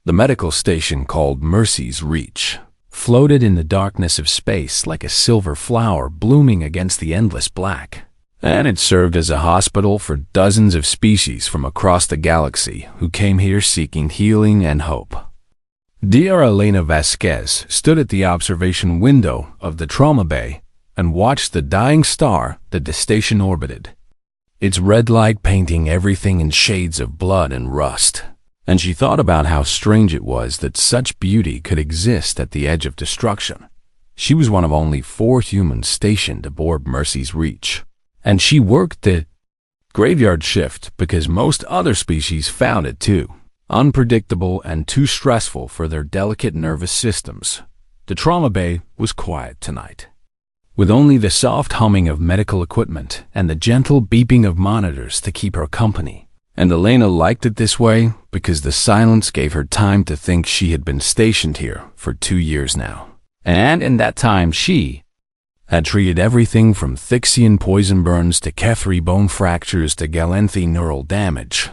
The medical station called Mercy's Reach floated in the darkness of space like a silver flower blooming against the endless black. And it served as a hospital for dozens of species from across the galaxy who came here seeking healing and hope. Dear Elena Vasquez stood at the observation window of the trauma bay and watched the dying star that the station orbited, its red light painting everything in shades of blood and rust. And she thought about how strange it was that such beauty could exist at the edge of destruction. She was one of only 4 humans stationed aboard Mercy's Reach, and she worked the graveyard shift because most other species found it too unpredictable and too stressful for their delicate nervous systems. The trauma bay was quiet tonight, with only the soft humming of medical equipment and the gentle beeping of monitors to keep her company. And Elena liked it this way because the silence gave her time to think she had been stationed here for 2 years now. And in that time she had treated everything from Thixian poison burns to Kethri bone fractures to Galenthi neural damage.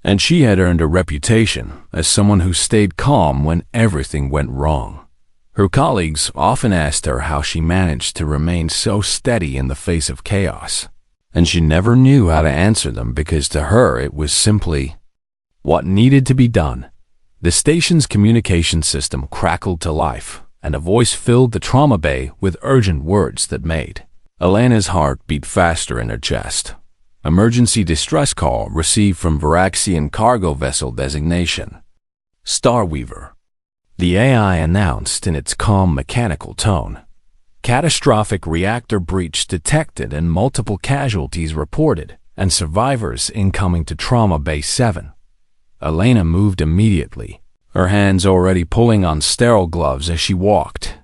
And she had earned a reputation as someone who stayed calm when everything went wrong. Her colleagues often asked her how she managed to remain so steady in the face of chaos. And she never knew how to answer them because to her it was simply what needed to be done. The station's communication system crackled to life, and a voice filled the trauma bay with urgent words that made Elena's heart beat faster in her chest. Emergency distress call received from Varaxian cargo vessel designation Starweaver. The AI announced in its calm mechanical tone. Catastrophic reactor breach detected and multiple casualties reported, and survivors incoming to Trauma Bay 7. Elena moved immediately, her hands already pulling on sterile gloves as she walked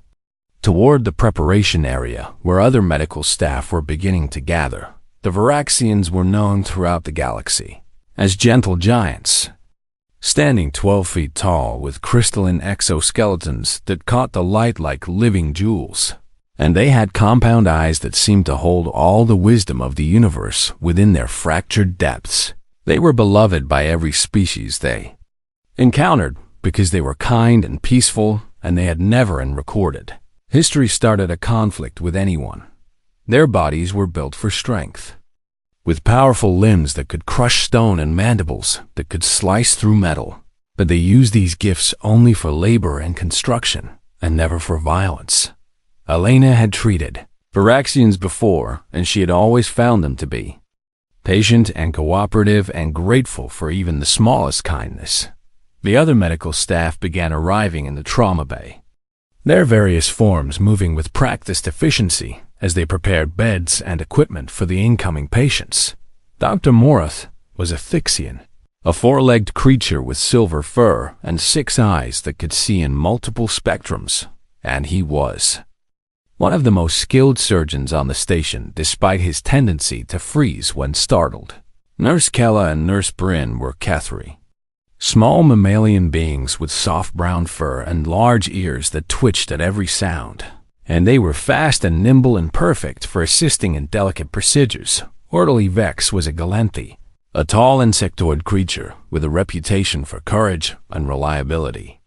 toward the preparation area where other medical staff were beginning to gather. The Varaxians were known throughout the galaxy as gentle giants, standing 12 feet tall with crystalline exoskeletons that caught the light like living jewels. And they had compound eyes that seemed to hold all the wisdom of the universe within their fractured depths. They were beloved by every species they encountered because they were kind and peaceful, and they had never in recorded history started a conflict with anyone. Their bodies were built for strength, with powerful limbs that could crush stone and mandibles that could slice through metal. But they used these gifts only for labor and construction, and never for violence. Elena had treated Varaxians before, and she had always found them to be patient and cooperative and grateful for even the smallest kindness. The other medical staff began arriving in the trauma bay, their various forms moving with practiced efficiency as they prepared beds and equipment for the incoming patients. Dr. Morath was a Thixian, a 4-legged creature with silver fur and 6 eyes that could see in multiple spectrums, and he was one of the most skilled surgeons on the station, despite his tendency to freeze when startled. Nurse Kella and Nurse Bryn were Kethri, small mammalian beings with soft brown fur and large ears that twitched at every sound. And they were fast and nimble and perfect for assisting in delicate procedures. Orderly Vex was a Galenthi, a tall insectoid creature with a reputation for courage and reliability.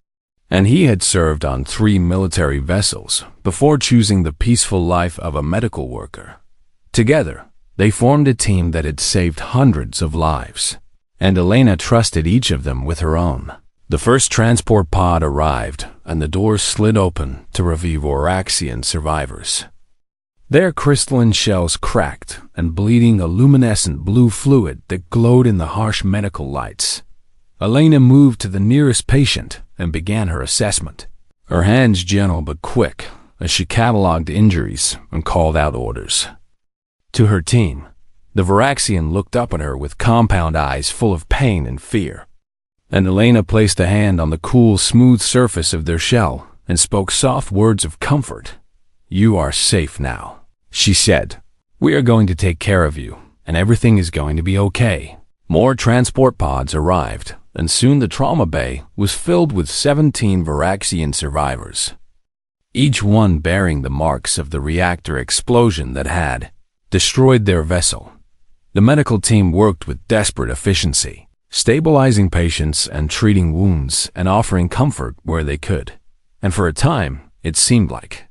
And he had served on 3 military vessels before choosing the peaceful life of a medical worker. Together, they formed a team that had saved hundreds of lives, and Elena trusted each of them with her own. The first transport pod arrived, and the doors slid open to reveal Varaxian survivors. Their crystalline shells cracked and bleeding a luminescent blue fluid that glowed in the harsh medical lights. Elena moved to the nearest patient and began her assessment, her hands gentle but quick as she cataloged injuries and called out orders. To her team, the Varaxian looked up at her with compound eyes full of pain and fear, and Elena placed a hand on the cool, smooth surface of their shell and spoke soft words of comfort. "You are safe now," she said. "We are going to take care of you, and everything is going to be okay." More transport pods arrived, and soon the trauma bay was filled with 17 Varaxian survivors, each one bearing the marks of the reactor explosion that had destroyed their vessel. The medical team worked with desperate efficiency, stabilizing patients and treating wounds and offering comfort where they could. And for a time, it seemed like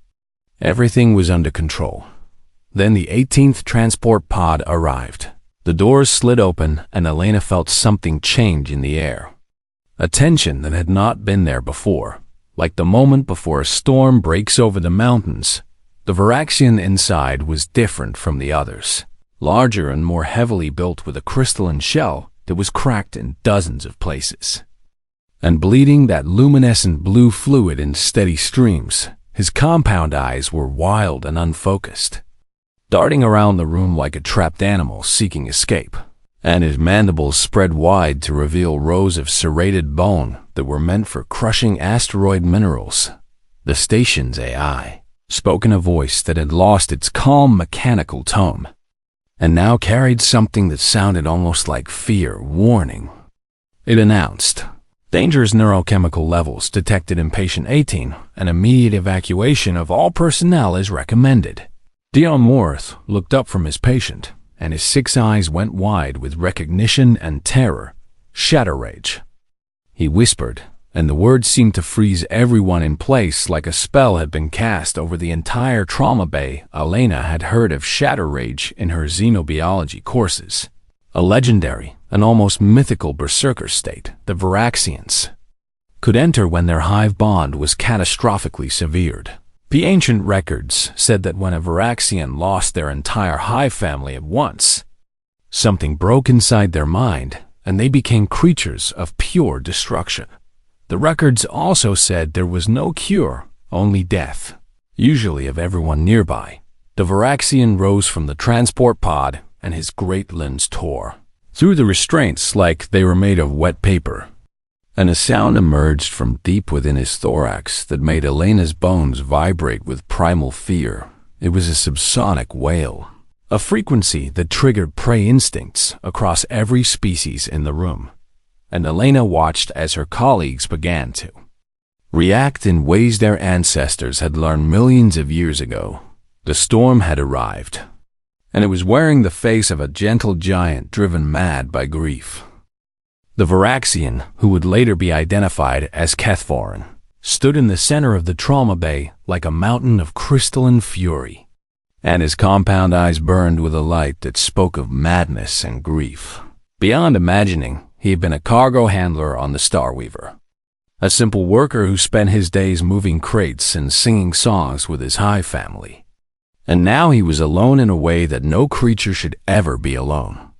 everything was under control. Then the 18th transport pod arrived. The doors slid open and Elena felt something change in the air. A tension that had not been there before. Like the moment before a storm breaks over the mountains, the Varaxian inside was different from the others. Larger and more heavily built with a crystalline shell that was cracked in dozens of places. And bleeding that luminescent blue fluid in steady streams, his compound eyes were wild and unfocused, darting around the room like a trapped animal seeking escape. And his mandibles spread wide to reveal rows of serrated bone that were meant for crushing asteroid minerals. The station's AI spoke in a voice that had lost its calm mechanical tone, and now carried something that sounded almost like fear, warning. It announced, dangerous neurochemical levels detected in patient 18, and immediate evacuation of all personnel is recommended. Dion Morth looked up from his patient, and his 6 eyes went wide with recognition and terror. Shatter Rage. He whispered, and the words seemed to freeze everyone in place like a spell had been cast over the entire trauma bay. Elena had heard of Shatter Rage in her xenobiology courses. A legendary, an almost mythical berserker state the Varaxians could enter when their hive bond was catastrophically severed. The ancient records said that when a Varaxian lost their entire hive family at once, something broke inside their mind, and they became creatures of pure destruction. The records also said there was no cure, only death, usually of everyone nearby. The Varaxian rose from the transport pod, and his great limbs tore through the restraints like they were made of wet paper. And a sound emerged from deep within his thorax that made Elena's bones vibrate with primal fear. It was a subsonic wail, a frequency that triggered prey instincts across every species in the room. And Elena watched as her colleagues began to react in ways their ancestors had learned millions of years ago. The storm had arrived, and it was wearing the face of a gentle giant driven mad by grief. The Varaxian, who would later be identified as Kethvorin, stood in the center of the trauma bay like a mountain of crystalline fury, and his compound eyes burned with a light that spoke of madness and grief. Beyond imagining, he had been a cargo handler on the Starweaver, a simple worker who spent his days moving crates and singing songs with his hive family. And now he was alone in a way that no creature should ever be alone.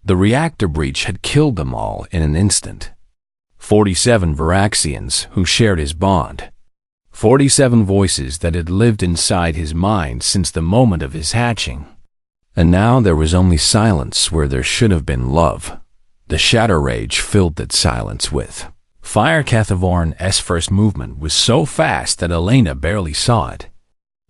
The reactor breach had killed them all in an instant. 47 Varaxians who shared his bond. 47 voices that had lived inside his mind since the moment of his hatching. And now there was only silence where there should have been love. The Shatter Rage filled that silence with fire. Kethvorin's first movement was so fast that Elena barely saw it,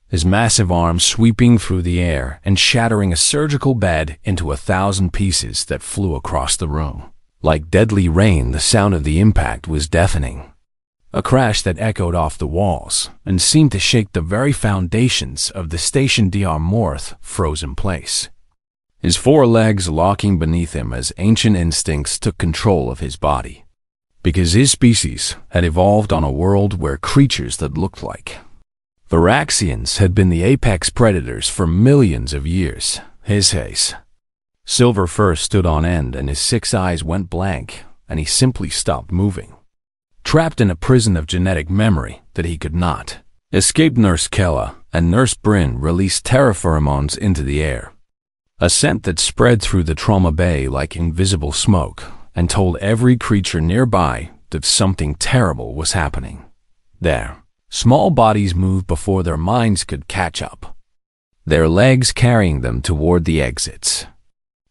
his massive arms sweeping through the air and shattering a surgical bed into 1,000 pieces that flew across the room. Like deadly rain, the sound of the impact was deafening, a crash that echoed off the walls and seemed to shake the very foundations of the station. Dr. Morth froze in place, his 4 legs locking beneath him as ancient instincts took control of his body. Because his species had evolved on a world where creatures that looked like Varaxians had been the apex predators for millions of years. His silver fur stood on end and his 6 eyes went blank, and he simply stopped moving, trapped in a prison of genetic memory that he could not escape. Nurse Kella and Nurse Bryn released terrapheromones into the air, a scent that spread through the trauma bay like invisible smoke and told every creature nearby that something terrible was happening. There, small bodies moved before their minds could catch up, their legs carrying them toward the exits.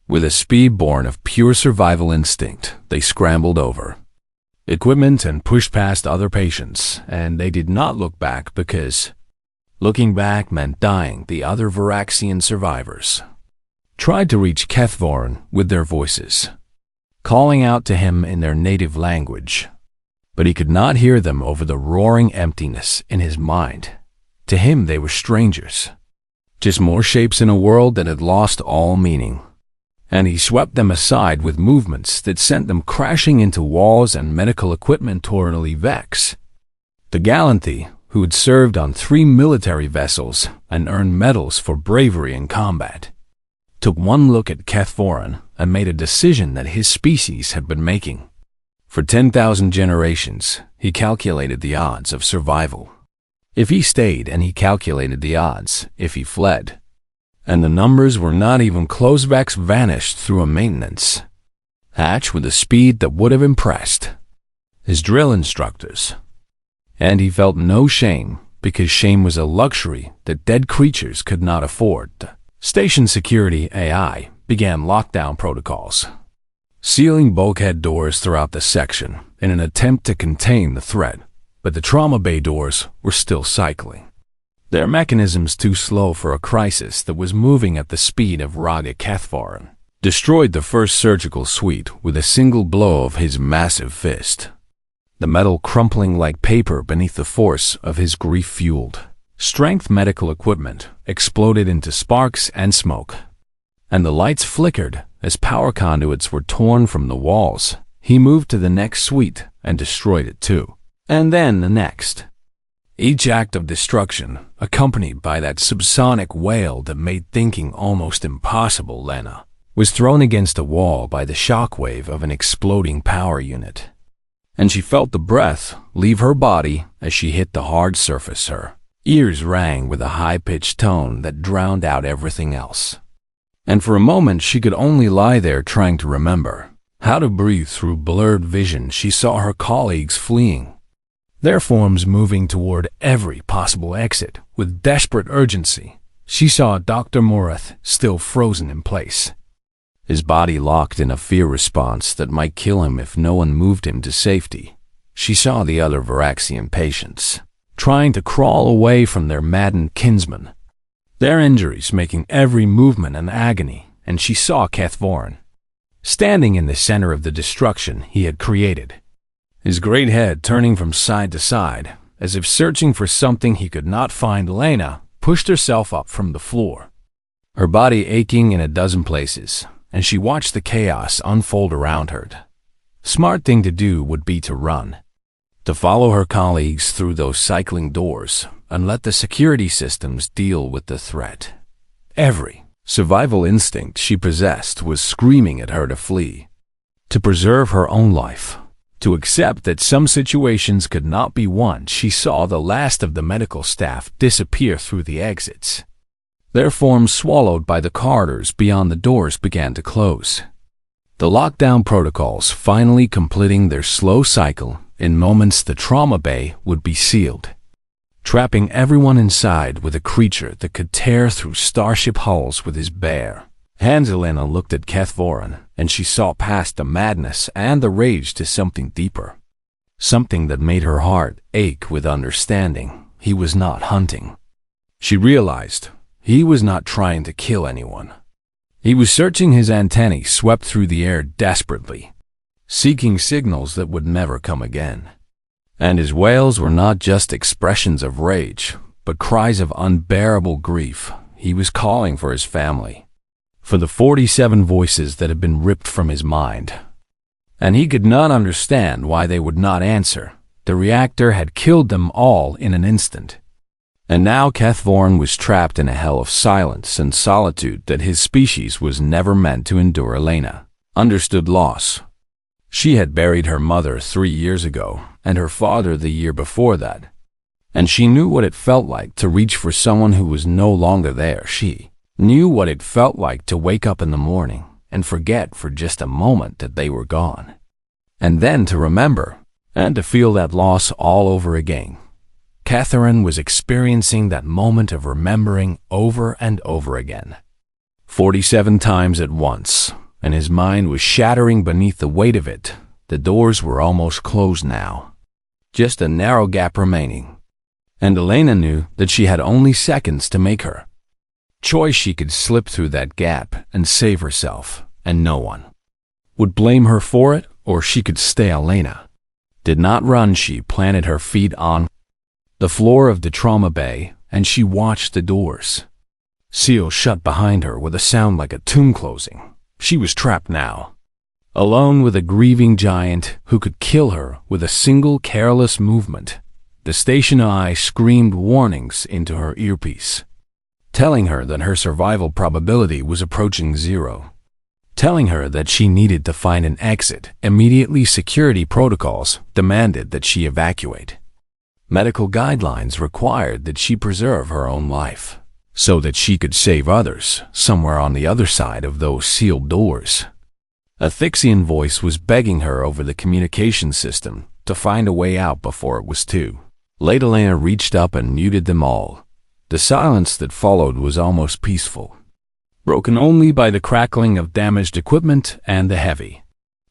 With a speed born of pure survival instinct, they scrambled over equipment and pushed past other patients, and they did not look back because looking back meant dying. The other Varaxian survivors tried to reach Kethvorin with their voices, calling out to him in their native language, but he could not hear them over the roaring emptiness in his mind. To him they were strangers, just more shapes in a world that had lost all meaning. and he swept them aside with movements that sent them crashing into walls and medical equipment tornily vex. The Gallanthy, who had served on 3 military vessels and earned medals for bravery in combat, took one look at Kethvorin and made a decision that his species had been making. For 10,000 generations, he calculated the odds of survival if he stayed, and he calculated the odds if he fled. And the numbers were not even close. Vex vanished through a maintenance hatch with a speed that would have impressed his drill instructors. And he felt no shame, because shame was a luxury that dead creatures could not afford. Station security AI began lockdown protocols, sealing bulkhead doors throughout the section in an attempt to contain the threat, but the trauma bay doors were still cycling, their mechanisms too slow for a crisis that was moving at the speed of Raga Kethvorin. Destroyed the first surgical suite with a single blow of his massive fist, the metal crumpling like paper beneath the force of his grief-fueled strength. Medical equipment exploded into sparks and smoke, and the lights flickered as power conduits were torn from the walls. He moved to the next suite and destroyed it too, and then the next. Each act of destruction accompanied by that subsonic wail that made thinking almost impossible. Lena was thrown against a wall by the shockwave of an exploding power unit, and she felt the breath leave her body as she hit the hard surface. Her ears rang with a high-pitched tone that drowned out everything else, and for a moment she could only lie there trying to remember how to breathe through blurred vision. She saw her colleagues fleeing, their forms moving toward every possible exit with desperate urgency. She saw Dr. Morath still frozen in place, his body locked in a fear response that might kill him if no one moved him to safety. She saw the other Varaxian patients trying to crawl away from their maddened kinsman, their injuries making every movement an agony, and she saw Kethvorin standing in the center of the destruction he had created, his great head turning from side to side as if searching for something he could not find. Lena pushed herself up from the floor, her body aching in a dozen places, and she watched the chaos unfold around her. Smart thing to do would be to run, to follow her colleagues through those cycling doors and let the security systems deal with the threat. Every survival instinct she possessed was screaming at her to flee, to preserve her own life, to accept that some situations could not be won. She saw the last of the medical staff disappear through the exits. Their forms swallowed by the corridors beyond. The doors began to close, the lockdown protocols finally completing their slow cycle. In moments the trauma bay would be sealed, trapping everyone inside with a creature that could tear through starship hulls with his bare hands. Elena looked at Kethvorin, and she saw past the madness and the rage to something deeper, something that made her heart ache with understanding. He was not hunting. She realized he was not trying to kill anyone. He was searching. His antennae swept through the air desperately, seeking signals that would never come again. And his wails were not just expressions of rage, but cries of unbearable grief. He was calling for his family, for the 47 voices that had been ripped from his mind. And he could not understand why they would not answer. The reactor had killed them all in an instant. And now Kethvorin was trapped in a hell of silence and solitude that his species was never meant to endure. Elena understood loss. She had buried her mother 3 years ago, and her father the year before that, and she knew what it felt like to reach for someone who was no longer there. She knew what it felt like to wake up in the morning and forget for just a moment that they were gone, and then to remember and to feel that loss all over again. Catherine was experiencing that moment of remembering over and over again, 47 times at once, and his mind was shattering beneath the weight of it. The doors were almost closed now, just a narrow gap remaining, and Elena knew that she had only seconds to make her choice. She could slip through that gap and save herself, and no one would blame her for it, or she could stay. Elena did not run. She planted her feet on the floor of the trauma bay, and she watched the doors seal shut behind her with a sound like a tomb closing. She was trapped now, alone with a grieving giant who could kill her with a single careless movement. The station eye screamed warnings into her earpiece, telling her that her survival probability was approaching zero, telling her that she needed to find an exit. Immediately, security protocols demanded that she evacuate. Medical guidelines required that she preserve her own life, so that she could save others somewhere on the other side of those sealed doors. A Thixian voice was begging her over the communication system to find a way out before it was too late. Elena reached up and muted them all. The silence that followed was almost peaceful, broken only by the crackling of damaged equipment and the heavy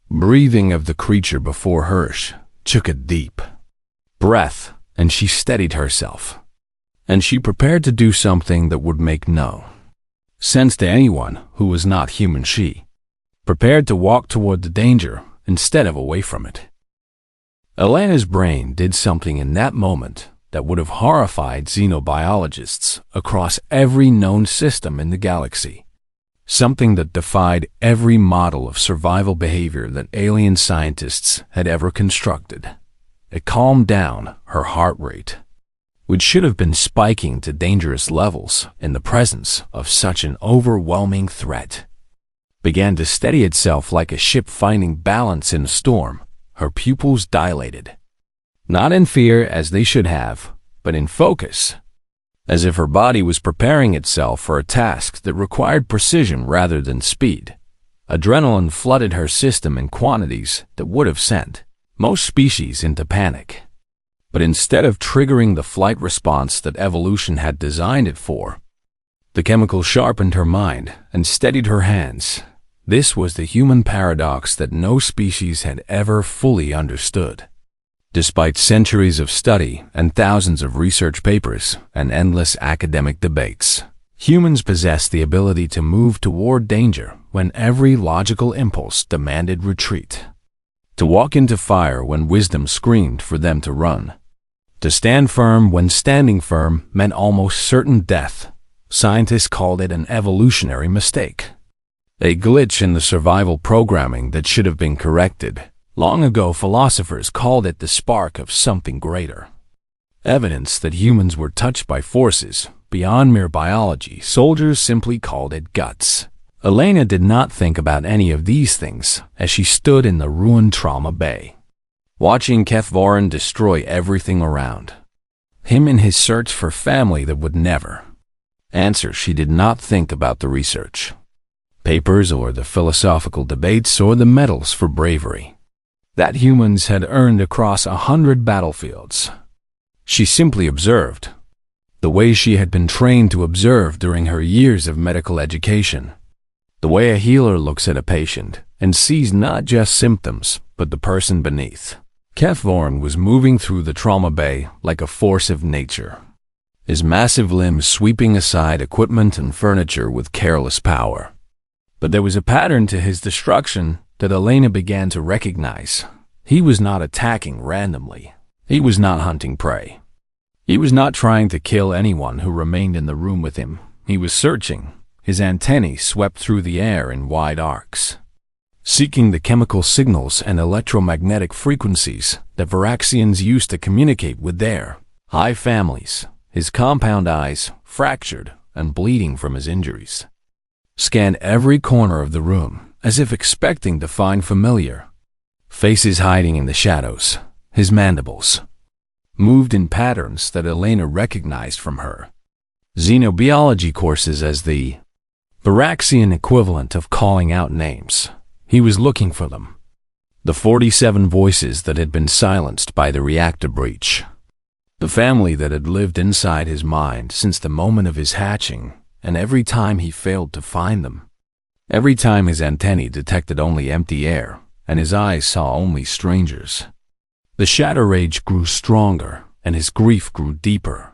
breathing of the creature before Hirsch took a deep breath, and she steadied herself. And she prepared to do something that would make no sense to anyone who was not human. She prepared to walk toward the danger instead of away from it. Elena's brain did something in that moment that would have horrified xenobiologists across every known system in the galaxy. Something that defied every model of survival behavior that alien scientists had ever constructed. It calmed down her heart rate, which should have been spiking to dangerous levels in the presence of such an overwhelming threat. Began to steady itself like a ship finding balance in a storm. Her pupils dilated, not in fear as they should have, but in focus, as if her body was preparing itself for a task that required precision rather than speed. Adrenaline flooded her system in quantities that would have sent most species into panic. But instead of triggering the flight response that evolution had designed it for, the chemical sharpened her mind and steadied her hands. This was the human paradox that no species had ever fully understood. Despite centuries of study and thousands of research papers and endless academic debates, humans possess the ability to move toward danger when every logical impulse demanded retreat, to walk into fire when wisdom screamed for them to run, to stand firm when standing firm meant almost certain death. Scientists called it an evolutionary mistake, a glitch in the survival programming that should have been corrected. Long ago, philosophers called it the spark of something greater, evidence that humans were touched by forces beyond mere biology. Soldiers simply called it guts. Elena did not think about any of these things as she stood in the ruined trauma bay, watching Kethvorin destroy everything around him in his search for family that would never answer. She did not think about the research papers or the philosophical debates or the medals for bravery that humans had earned across 100 battlefields. She simply observed, the way she had been trained to observe during her years of medical education, the way a healer looks at a patient and sees not just symptoms, but the person beneath. Kethvorin was moving through the trauma bay like a force of nature, his massive limbs sweeping aside equipment and furniture with careless power. But there was a pattern to his destruction that Elena began to recognize. He was not attacking randomly. He was not hunting prey. He was not trying to kill anyone who remained in the room with him. He was searching. His antennae swept through the air in wide arcs, seeking the chemical signals and electromagnetic frequencies that Varaxians used to communicate with their high families. His compound eyes, fractured and bleeding from his injuries, scanned every corner of the room as if expecting to find familiar faces hiding in the shadows. His mandibles moved in patterns that Elena recognized from her xenobiology courses as the Varaxian equivalent of calling out names. He was looking for them. The 47 voices that had been silenced by the reactor breach. The family that had lived inside his mind since the moment of his hatching, and every time he failed to find them, every time his antennae detected only empty air and his eyes saw only strangers, the shadow rage grew stronger and his grief grew deeper.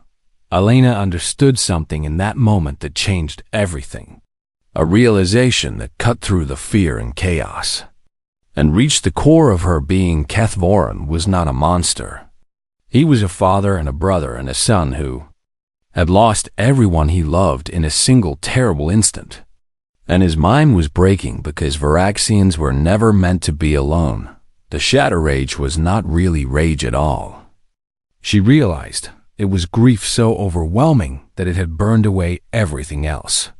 Elena understood something in that moment that changed everything, a realization that cut through the fear and chaos and reached the core of her being. Kethvorin was not a monster. He was a father and a brother and a son who had lost everyone he loved in a single terrible instant. And his mind was breaking because Varaxians were never meant to be alone. The shadow rage was not really rage at all. She realized it was grief so overwhelming that it had burned away everything else,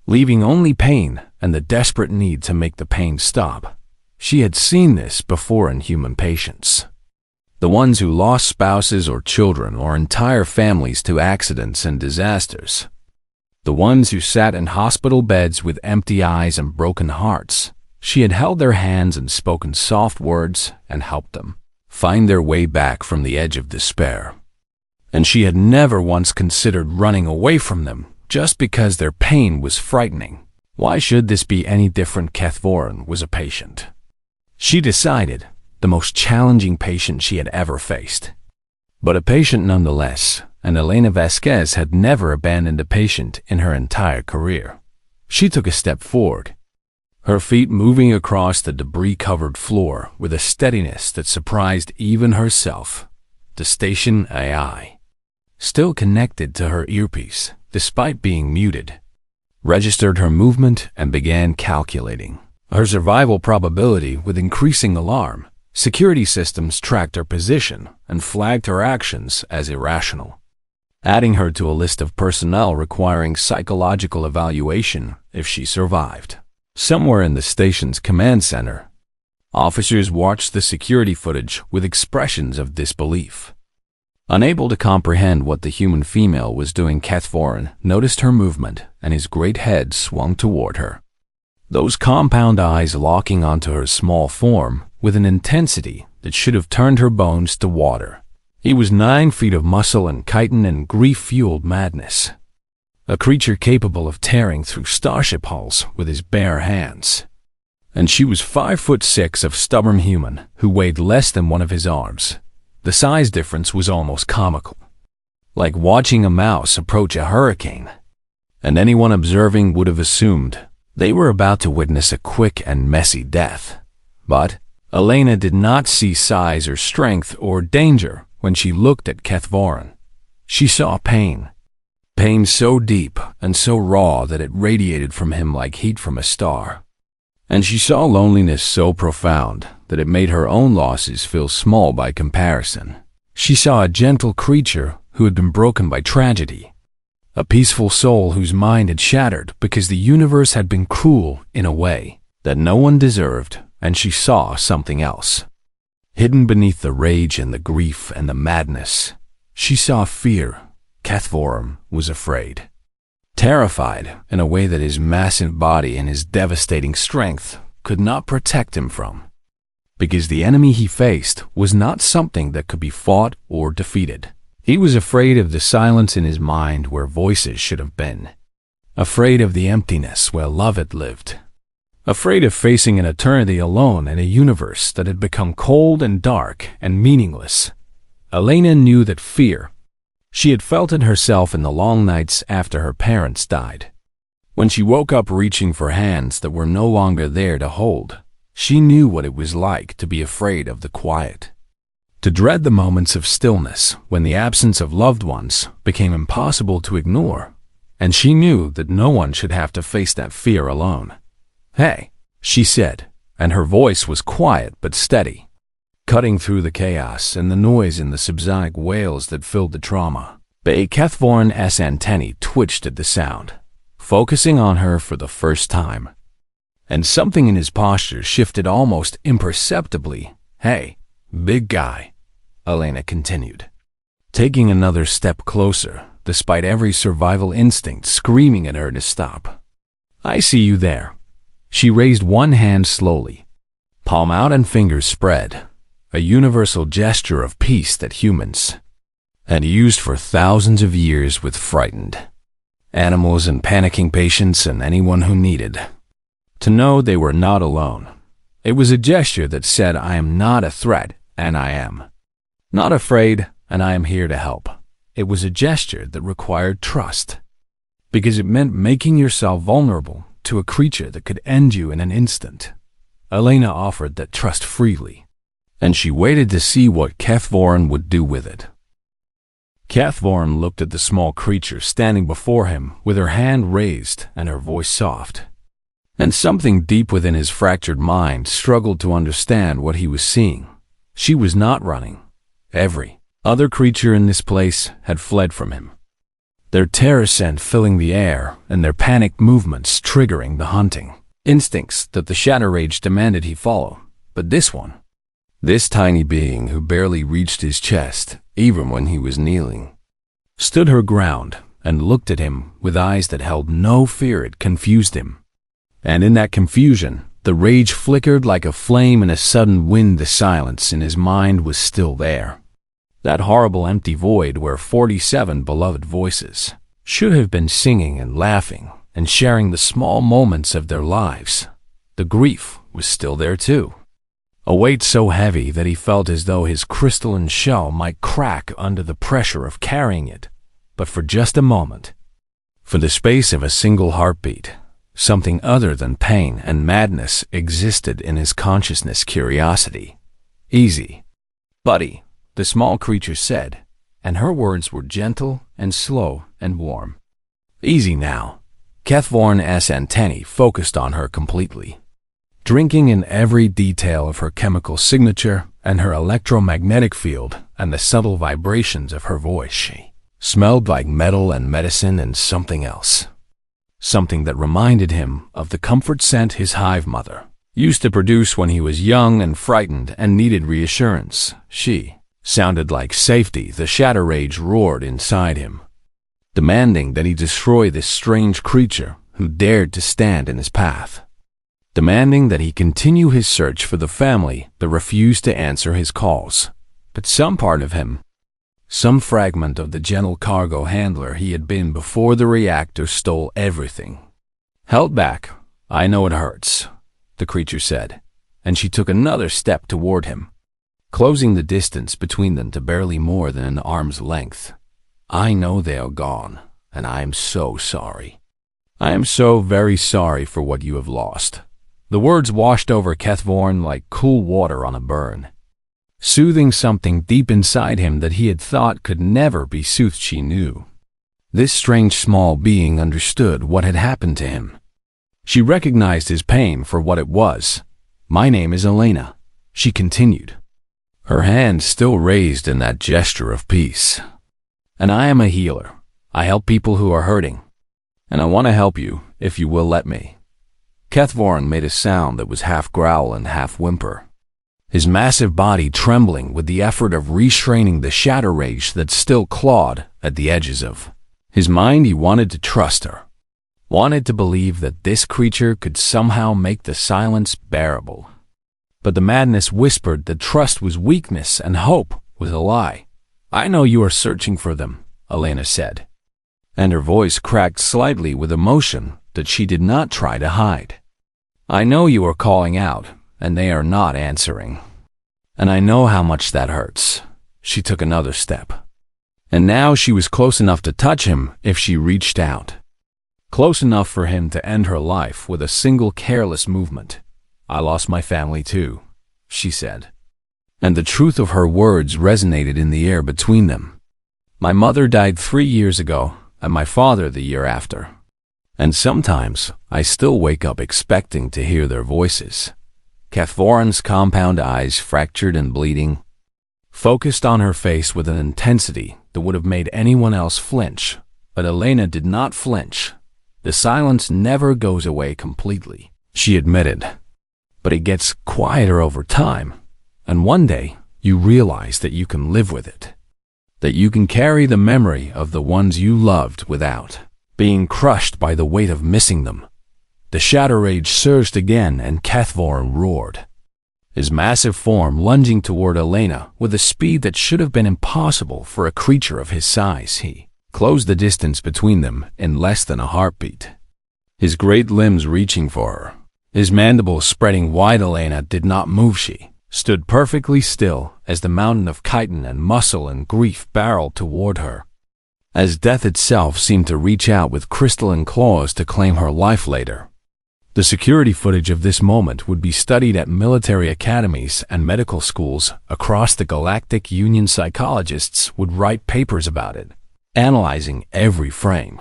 leaving only pain and the desperate need to make the pain stop. She had seen this before in human patients. The ones who lost spouses or children or entire families to accidents and disasters. The ones who sat in hospital beds with empty eyes and broken hearts. She had held their hands and spoken soft words and helped them find their way back from the edge of despair. And she had never once considered running away from them just because their pain was frightening. Why should this be any different? Kethvorin was a patient. She decided, the most challenging patient she had ever faced. But a patient nonetheless, and Elena Vasquez had never abandoned a patient in her entire career. She took a step forward, her feet moving across the debris-covered floor with a steadiness that surprised even herself. The station AI, still connected to her earpiece, despite being muted, registered her movement and began calculating her survival probability with increasing alarm. Security systems tracked her position and flagged her actions as irrational, adding her to a list of personnel requiring psychological evaluation if she survived. Somewhere in the station's command center, officers watched the security footage with expressions of disbelief. Unable to comprehend what the human female was doing, Kethvorin noticed her movement and his great head swung toward her, those compound eyes locking onto her small form with an intensity that should have turned her bones to water. He was 9 feet of muscle and chitin and grief-fueled madness, a creature capable of tearing through starship hulls with his bare hands. And she was 5'6" of stubborn human who weighed less than one of his arms. The size difference was almost comical, like watching a mouse approach a hurricane, and anyone observing would have assumed they were about to witness a quick and messy death. But Elena did not see size or strength or danger when she looked at Kethvorin. She saw pain. Pain so deep and so raw that it radiated from him like heat from a star. And she saw loneliness so profound that it made her own losses feel small by comparison. She saw a gentle creature who had been broken by tragedy, a peaceful soul whose mind had shattered because the universe had been cruel in a way that no one deserved. And she saw something else. Hidden beneath the rage and the grief and the madness, she saw fear. Kethvorin was afraid, terrified in a way that his massive body and his devastating strength could not protect him from, because the enemy he faced was not something that could be fought or defeated. He was afraid of the silence in his mind where voices should have been, afraid of the emptiness where love had lived, afraid of facing an eternity alone in a universe that had become cold and dark and meaningless. Elena knew that fear. She had felt it herself in the long nights after her parents died. When she woke up reaching for hands that were no longer there to hold, she knew what it was like to be afraid of the quiet, to dread the moments of stillness when the absence of loved ones became impossible to ignore, and she knew that no one should have to face that fear alone. "Hey," she said, and her voice was quiet but steady, cutting through the chaos and the noise in the subsonic wails that filled the trauma. Kethvorin's antennae twitched at the sound, focusing on her for the first time. And something in his posture shifted almost imperceptibly. "Hey, big guy," Elena continued, taking another step closer, despite every survival instinct screaming at her to stop. "I see you there." She raised one hand slowly, palm out and fingers spread, a universal gesture of peace that humans had used for thousands of years with frightened animals and panicking patients and anyone who needed to know they were not alone. It was a gesture that said, "I am not a threat, and I am not afraid, and I am here to help." It was a gesture that required trust, because it meant making yourself vulnerable to a creature that could end you in an instant. Elena offered that trust freely, and she waited to see what Kethvorin would do with it. Kethvorin looked at the small creature standing before him with her hand raised and her voice soft. And something deep within his fractured mind struggled to understand what he was seeing. She was not running. Every other creature in this place had fled from him, their terror scent filling the air and their panicked movements triggering the hunting instincts that the Shatter Rage demanded he follow. But this tiny being who barely reached his chest, even when he was kneeling, stood her ground and looked at him with eyes that held no fear. It confused him. And in that confusion, the rage flickered like a flame in a sudden wind. The silence in his mind was still there. That horrible empty void where 47 beloved voices should have been singing and laughing and sharing the small moments of their lives. The grief was still there too. A weight so heavy that he felt as though his crystalline shell might crack under the pressure of carrying it. But for just a moment, for the space of a single heartbeat, something other than pain and madness existed in his consciousness. Curiosity. Easy, buddy, the small creature said, and her words were gentle and slow and warm. Easy now. Kethvorn's antennae focused on her completely, drinking in every detail of her chemical signature and her electromagnetic field and the subtle vibrations of her voice. She smelled like metal and medicine and something else. Something that reminded him of the comfort scent his hive mother used to produce when he was young and frightened and needed reassurance. She sounded like safety. The Shatter Rage roared inside him, demanding that he destroy this strange creature who dared to stand in his path, demanding that he continue his search for the family that refused to answer his calls. But some part of him, some fragment of the gentle cargo handler he had been before the reactor, stole everything. Held back. I know it hurts, the creature said, and she took another step toward him, closing the distance between them to barely more than an arm's length. I know they are gone, and I am so sorry. I am so very sorry for what you have lost. The words washed over Kethvorn like cool water on a burn, soothing something deep inside him that he had thought could never be soothed. She knew. This strange small being understood what had happened to him. She recognized his pain for what it was. My name is Elena, she continued, her hand still raised in that gesture of peace. And I am a healer. I help people who are hurting. And I want to help you, if you will let me. Kethvorn made a sound that was half growl and half whimper, his massive body trembling with the effort of restraining the Shatter Rage that still clawed at the edges of his mind. He wanted to trust her, wanted to believe that this creature could somehow make the silence bearable. But the madness whispered that trust was weakness and hope was a lie. I know you are searching for them, Elena said, and her voice cracked slightly with emotion that she did not try to hide. I know you are calling out, and they are not answering. And I know how much that hurts. She took another step. And now she was close enough to touch him if she reached out. Close enough for him to end her life with a single careless movement. I lost my family too, she said. And the truth of her words resonated in the air between them. My mother died 3 years ago, and my father the year after. And sometimes I still wake up expecting to hear their voices. Kethvorn's compound eyes, fractured and bleeding, focused on her face with an intensity that would have made anyone else flinch. But Elena did not flinch. The silence never goes away completely, she admitted. But it gets quieter over time. And one day, you realize that you can live with it. That you can carry the memory of the ones you loved without being crushed by the weight of missing them. The Shatter Rage surged again and Kethvorn roared, his massive form lunging toward Elena with a speed that should have been impossible for a creature of his size. He closed the distance between them in less than a heartbeat, his great limbs reaching for her, his mandibles spreading wide. Elena did not move. She stood perfectly still as the mountain of chitin and muscle and grief barreled toward her, as death itself seemed to reach out with crystalline claws to claim her life later. The security footage of this moment would be studied at military academies and medical schools across the galactic. Union psychologists would write papers about it, analyzing every frame,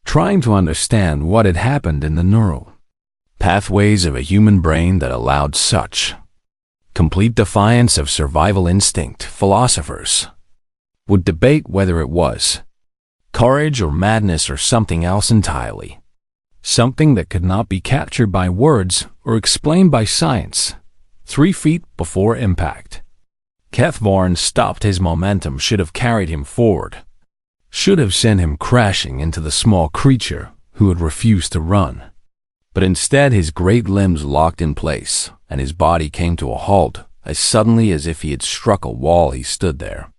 trying to understand what had happened in the neural pathways of a human brain that allowed such complete defiance of survival instinct. Philosophers would debate whether it was courage or madness or something else entirely, something that could not be captured by words or explained by science. 3 feet before impact, Kethvorn stopped. His momentum should have carried him forward, should have sent him crashing into the small creature who had refused to run. But instead his great limbs locked in place, and his body came to a halt as suddenly as if he had struck a wall. He stood there,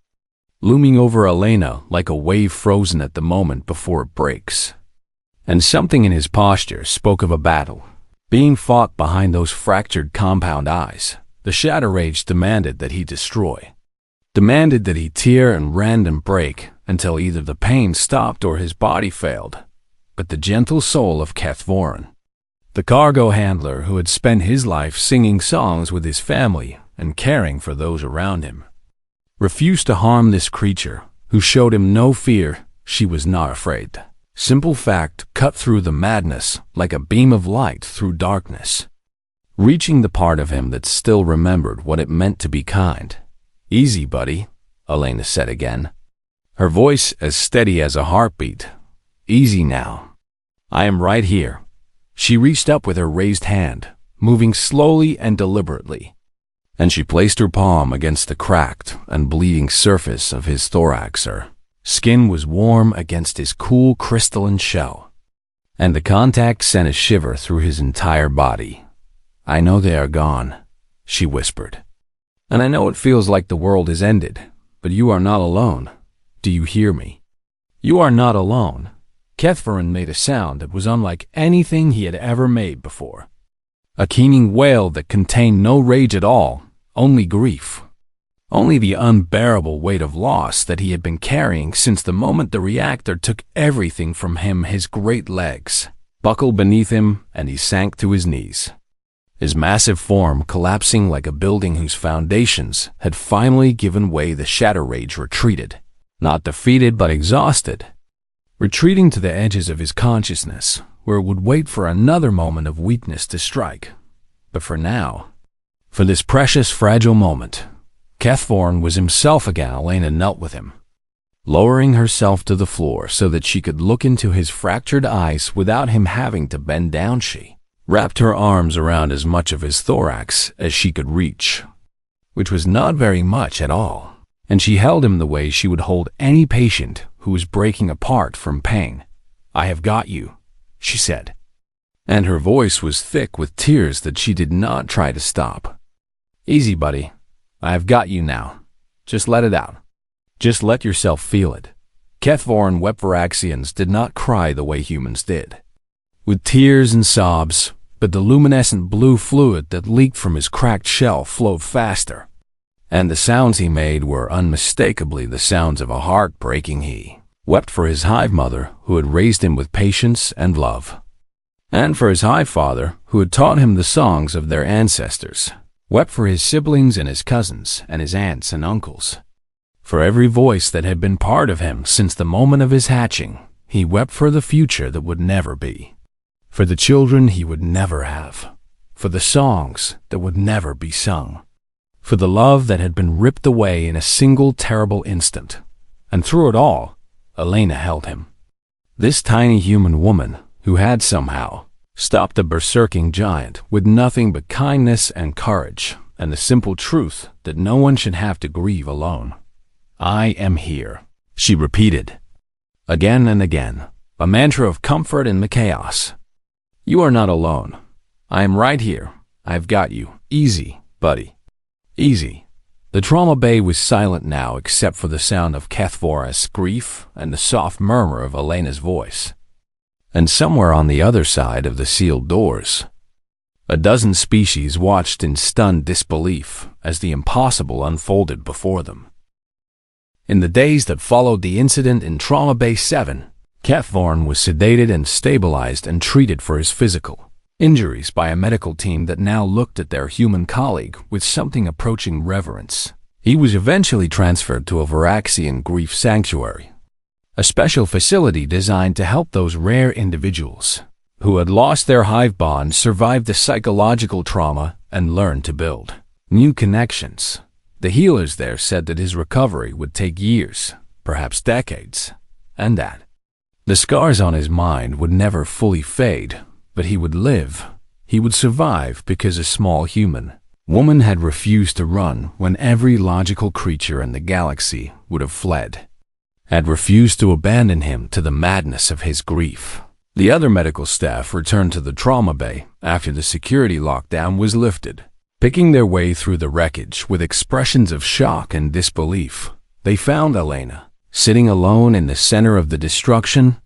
looming over Elena like a wave frozen at the moment before it breaks. And something in his posture spoke of a battle being fought behind those fractured compound eyes. The shadow rage demanded that he destroy, demanded that he tear and rend and break until either the pain stopped or his body failed. But the gentle soul of Kethvorn, the cargo handler who had spent his life singing songs with his family and caring for those around him, refused to harm this creature who showed him no fear. She was not afraid. Simple fact cut through the madness like a beam of light through darkness, reaching the part of him that still remembered what it meant to be kind. "Easy, buddy," Elena said again, her voice as steady as a heartbeat. "Easy now. I am right here." She reached up with her raised hand, moving slowly and deliberately, and she placed her palm against the cracked and bleeding surface of his thorax. Her skin was warm against his cool crystalline shell, and the contact sent a shiver through his entire body. "I know they are gone," she whispered. "And I know it feels like the world is ended, but you are not alone. Do you hear me? You are not alone." Kethvorn made a sound that was unlike anything he had ever made before. A keening wail that contained no rage at all, only grief. Only the unbearable weight of loss that he had been carrying since the moment the reactor took everything from him. His great legs buckled beneath him, and he sank to his knees, his massive form collapsing like a building whose foundations had finally given way. The shadow rage retreated, not defeated but exhausted, retreating to the edges of his consciousness, where it would wait for another moment of weakness to strike. But for now, for this precious, fragile moment, Kethvorn was himself again. Elena knelt with him, lowering herself to the floor so that she could look into his fractured eyes without him having to bend down. She wrapped her arms around as much of his thorax as she could reach, which was not very much at all, and she held him the way she would hold any patient who was breaking apart from pain. "I have got you," she said, and her voice was thick with tears that she did not try to stop. "Easy, buddy. I have got you now. Just let it out. Just let yourself feel it." Kethvorn Wepvaraxians did not cry the way humans did, with tears and sobs, but the luminescent blue fluid that leaked from his cracked shell flowed faster, and the sounds he made were unmistakably the sounds of a heart breaking. He wept for his hive mother who had raised him with patience and love, and for his hive father who had taught him the songs of their ancestors, wept for his siblings and his cousins and his aunts and uncles, for every voice that had been part of him since the moment of his hatching. He wept for the future that would never be, for the children he would never have, for the songs that would never be sung, for the love that had been ripped away in a single terrible instant. And through it all, Elena held him, this tiny human woman who had somehow stopped a berserking giant with nothing but kindness and courage and the simple truth that no one should have to grieve alone. "I am here," she repeated, again and again, a mantra of comfort in the chaos. "You are not alone. I am right here. I've got you. Easy, buddy. Easy." The trauma bay was silent now except for the sound of Kethvorn's grief and the soft murmur of Elena's voice. And somewhere on the other side of the sealed doors, a dozen species watched in stunned disbelief as the impossible unfolded before them. In the days that followed the incident in Trauma Bay 7, Kethvorn was sedated and stabilized and treated for his physical injuries by a medical team that now looked at their human colleague with something approaching reverence. He was eventually transferred to a Varaxian grief sanctuary, a special facility designed to help those rare individuals who had lost their hive bond, survived the psychological trauma and learned to build new connections. The healers there said that his recovery would take years, perhaps decades, and that the scars on his mind would never fully fade, but he would live. He would survive because a small human woman had refused to run when every logical creature in the galaxy would have fled, had refused to abandon him to the madness of his grief. The other medical staff returned to the trauma bay after the security lockdown was lifted. Picking their way through the wreckage with expressions of shock and disbelief, they found Elena sitting alone in the center of the destruction,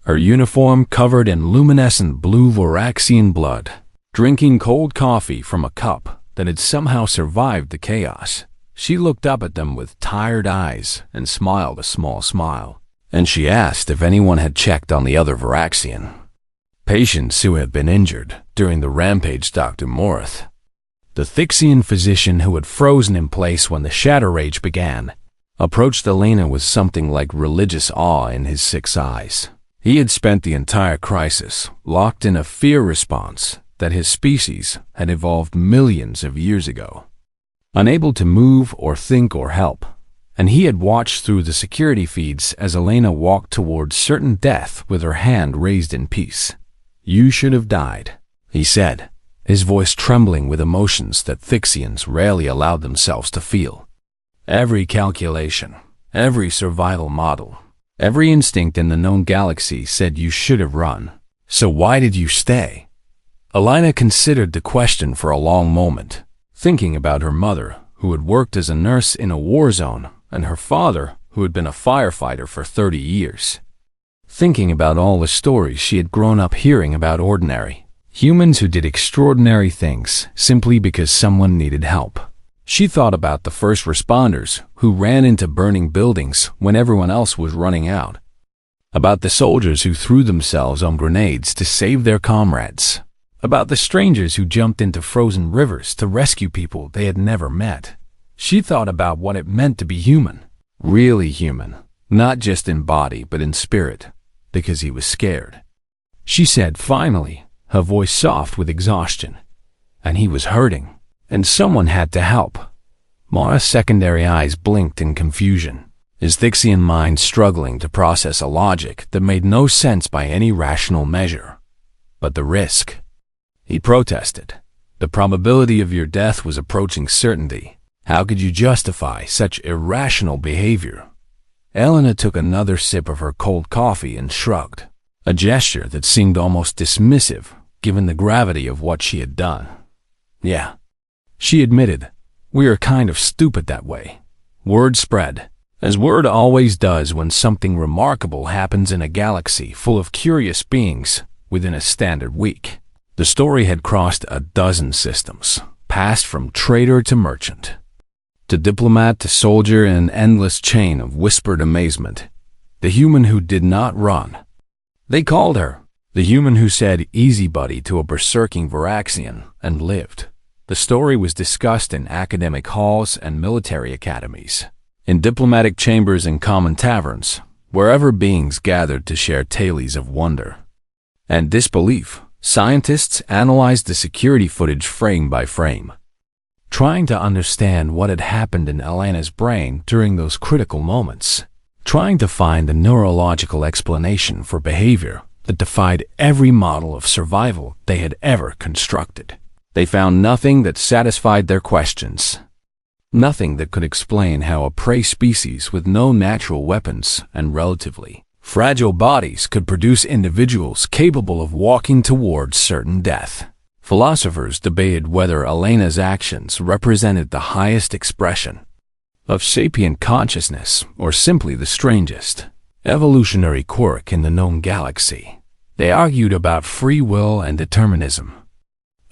her uniform covered in luminescent blue Voraxian blood, drinking cold coffee from a cup that had somehow survived the chaos. She looked up at them with tired eyes and smiled a small smile, and she asked if anyone had checked on the other Voraxian patients who had been injured during the rampage. Dr. Morith, the Thixian physician who had frozen in place when the Shatter Rage began, approached Elena with something like religious awe in his 6 eyes. He had spent the entire crisis locked in a fear response that his species had evolved millions of years ago, unable to move or think or help, and he had watched through the security feeds as Elena walked towards certain death with her hand raised in peace. "You should have died," he said, his voice trembling with emotions that Thixians rarely allowed themselves to feel. Every calculation, every survival model, every instinct in the known galaxy said you should have run. So why did you stay? Elena considered the question for a long moment, thinking about her mother, who had worked as a nurse in a war zone, and her father, who had been a firefighter for 30 years. Thinking about all the stories she had grown up hearing about ordinary humans who did extraordinary things simply because someone needed help. She thought about the first responders who ran into burning buildings when everyone else was running out, about the soldiers who threw themselves on grenades to save their comrades, about the strangers who jumped into frozen rivers to rescue people they had never met. She thought about what it meant to be human, really human, not just in body but in spirit, because he was scared. She said finally, her voice soft with exhaustion, and he was hurting, and someone had to help. Mara's secondary eyes blinked in confusion, his Thixian mind struggling to process a logic that made no sense by any rational measure. But the risk, he protested. The probability of your death was approaching certainty. How could you justify such irrational behavior? Elena took another sip of her cold coffee and shrugged, a gesture that seemed almost dismissive given the gravity of what she had done. Yeah, she admitted, we are kind of stupid that way. Word spread, as word always does when something remarkable happens in a galaxy full of curious beings within a standard week. The story had crossed a dozen systems, passed from trader to merchant, to diplomat to soldier in an endless chain of whispered amazement. The human who did not run. They called her the human who said easy buddy to a berserking Voraxian and lived. The story was discussed in academic halls and military academies, in diplomatic chambers and common taverns, wherever beings gathered to share tales of wonder and disbelief. Scientists analyzed the security footage frame by frame, trying to understand what had happened in Elena's brain during those critical moments, trying to find the neurological explanation for behavior that defied every model of survival they had ever constructed. They found nothing that satisfied their questions, nothing that could explain how a prey species with no natural weapons and relatively fragile bodies could produce individuals capable of walking towards certain death. Philosophers debated whether Elena's actions represented the highest expression of sapient consciousness or simply the strangest evolutionary quirk in the known galaxy. They argued about free will and determinism,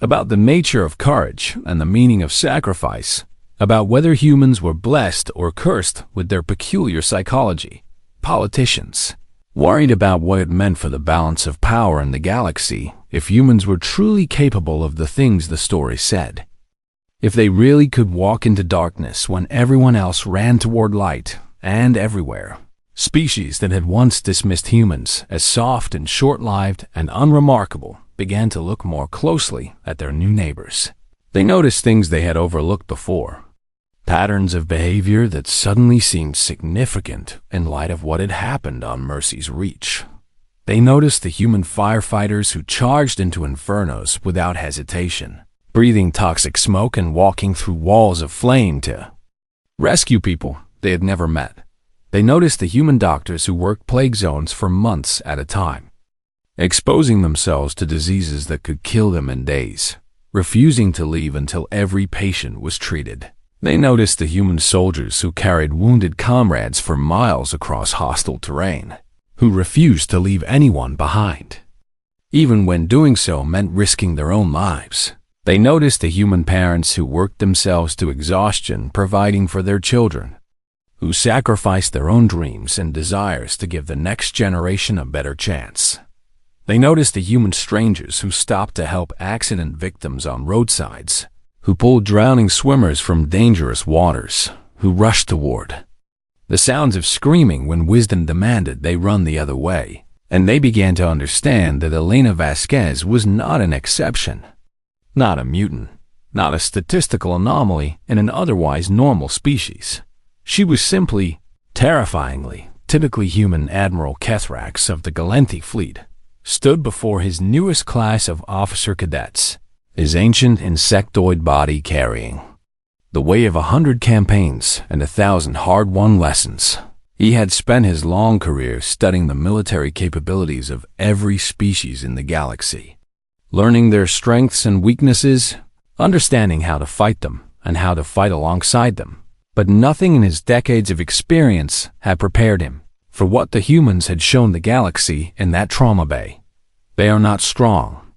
about the nature of courage and the meaning of sacrifice, about whether humans were blessed or cursed with their peculiar psychology. Politicians worried about what it meant for the balance of power in the galaxy if humans were truly capable of the things the story said. If they really could walk into darkness when everyone else ran toward light, and everywhere. Species that had once dismissed humans as soft and short-lived and unremarkable began to look more closely at their new neighbors. They noticed things they had overlooked before, patterns of behavior that suddenly seemed significant in light of what had happened on Mercy's Reach. They noticed the human firefighters who charged into infernos without hesitation, breathing toxic smoke and walking through walls of flame to rescue people they had never met. They noticed the human doctors who worked plague zones for months at a time, exposing themselves to diseases that could kill them in days, refusing to leave until every patient was treated. They noticed the human soldiers who carried wounded comrades for miles across hostile terrain, who refused to leave anyone behind, even when doing so meant risking their own lives. They noticed the human parents who worked themselves to exhaustion providing for their children, who sacrificed their own dreams and desires to give the next generation a better chance. They noticed the human strangers who stopped to help accident victims on roadsides, who pulled drowning swimmers from dangerous waters, who rushed toward the sounds of screaming when wisdom demanded they run the other way. And they began to understand that Elena Vasquez was not an exception, not a mutant, not a statistical anomaly in an otherwise normal species. She was simply, terrifyingly, typically human Admiral Kethrax of the Galactic Fleet stood before his newest class of officer cadets, his ancient insectoid body carrying the weight of 100 campaigns and 1,000 hard-won lessons. He had spent his long career studying the military capabilities of every species in the galaxy, learning their strengths and weaknesses, understanding how to fight them and how to fight alongside them. But nothing in his decades of experience had prepared him for what the humans had shown the galaxy in that trauma bay. They are not strong,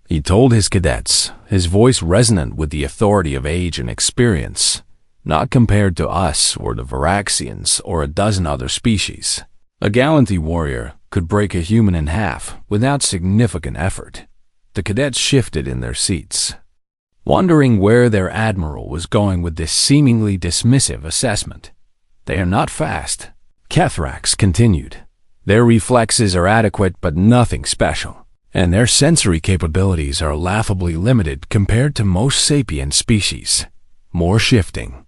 he told his cadets, his voice resonant with the authority of age and experience, not compared to us or the Varaxians or a dozen other species. A Galactic warrior could break a human in half without significant effort. The cadets shifted in their seats, wondering where their admiral was going with this seemingly dismissive assessment. They are not fast, Kethrax continued. Their reflexes are adequate but nothing special, and their sensory capabilities are laughably limited compared to most sapient species. More shifting,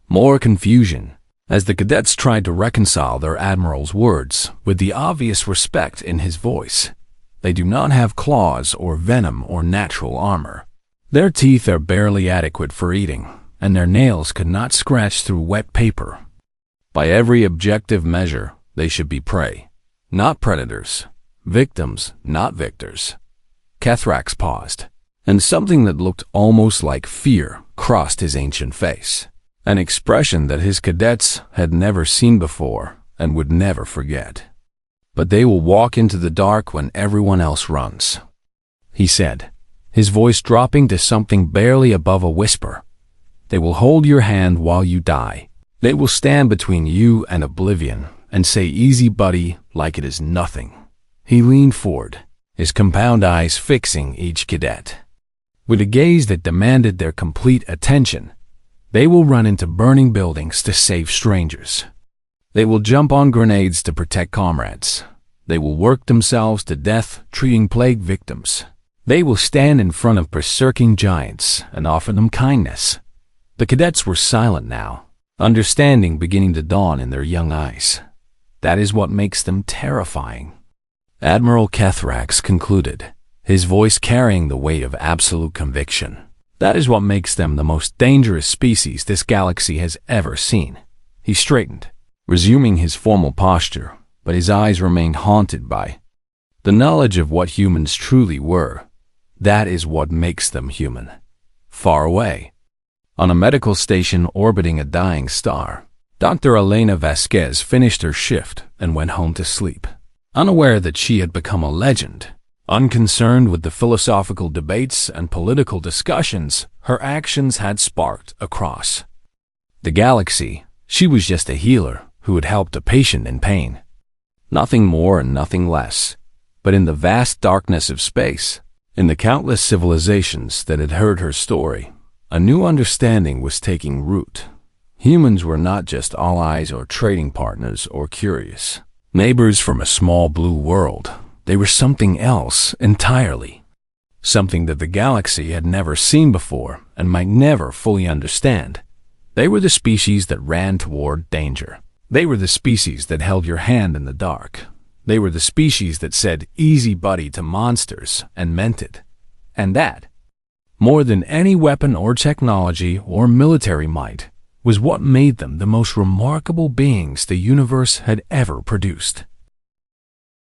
more confusion, as the cadets tried to reconcile their admiral's words with the obvious respect in his voice. They do not have claws or venom or natural armor. Their teeth are barely adequate for eating, and their nails could not scratch through wet paper. By every objective measure, they should be prey, not predators, victims, not victors. Kethrax paused, and something that looked almost like fear crossed his ancient face, an expression that his cadets had never seen before and would never forget. But they will walk into the dark when everyone else runs, he said, his voice dropping to something barely above a whisper. They will hold your hand while you die. They will stand between you and oblivion and say, "Easy, buddy," like it is nothing. He leaned forward, his compound eyes fixing each cadet. With a gaze that demanded their complete attention, they will run into burning buildings to save strangers. They will jump on grenades to protect comrades. They will work themselves to death treating plague victims. They will stand in front of berserking giants and offer them kindness. The cadets were silent now, understanding beginning to dawn in their young eyes. That is what makes them terrifying. Admiral Kethrax concluded, his voice carrying the weight of absolute conviction. That is what makes them the most dangerous species this galaxy has ever seen. He straightened, resuming his formal posture, but his eyes remained haunted by the knowledge of what humans truly were. That is what makes them human. Far away, on a medical station orbiting a dying star, Dr. Elena Vasquez finished her shift and went home to sleep, unaware that she had become a legend. Unconcerned with the philosophical debates and political discussions her actions had sparked across the galaxy, she was just a healer who had helped a patient in pain. Nothing more and nothing less. But in the vast darkness of space, in the countless civilizations that had heard her story, a new understanding was taking root. Humans were not just allies or trading partners or curious neighbors from a small blue world. They were something else entirely. Something that the galaxy had never seen before and might never fully understand. They were the species that ran toward danger. They were the species that held your hand in the dark. They were the species that said "easy buddy" to monsters and meant it. And that, more than any weapon or technology or military might, was what made them the most remarkable beings the universe had ever produced.